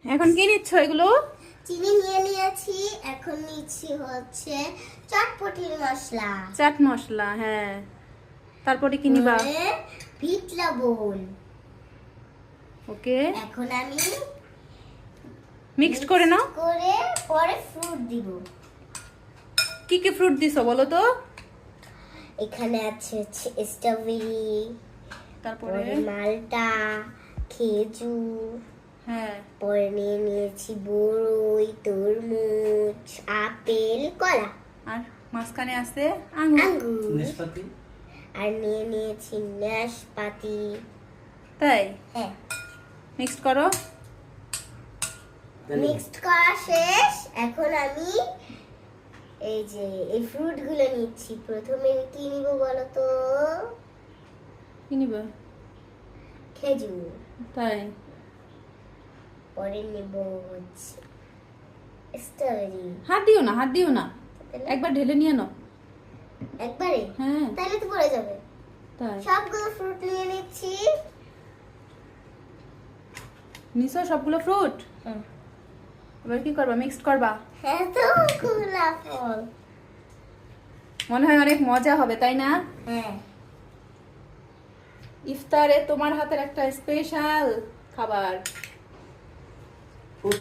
এখন কি নিচ্ছ এগুলো? চিনি নিয়ে নিয়েছি, এখন নিচ্ছি হচ্ছে চটপটির মশলা। চাট মশলা, হ্যাঁ। তারপরে কি নিবা? বিট লবণ। ওকে, এখন আমি মিক্সড করে নাও। করে পরে ফ্রুট দিব। কি কি ফ্রুট দিছো বলো তো? এখানে আছে স্ট্রবেরি, তারপরে মালটা, খেজুর, হ্যাঁ, পরে নিয়ে নিয়েছি বড়ই, তরমুজ, আপেল, কলা আর মাঝখানে আছে আঙ্গুর। আঙ্গুর, নাশপাতি। আর নিয়ে নিয়েছি নাশপাতি। তাই হ্যাঁ, মিক্সড করো। মিক্সড করা শেষ। এখন আমি এই যে এই ফ্রুট গুলো নিচ্ছি। প্রথমে কি নিব বলো তো? কি নিবা? খেজুর। তাই পরে নিব হচ্ছে স্ট্রবেরি। হাত দিও না, হাত দিও না, একবার ঢেলে নিয়ে নাও। একবারে? হ্যাঁ, তাহলে তো পড়ে যাবে। তাই সবগুলো ফ্রুট নিয়ে নিচ্ছি। নিছো সবগুলো ফ্রুট? এবার কি করবা? মিক্সড করবা। হ্যাঁ, তো কুলা ফল। মনে হয় অনেক মজা হবে, তাই না? হ্যাঁ, ইফতারে তোমার হাতের একটা স্পেশাল খাবার।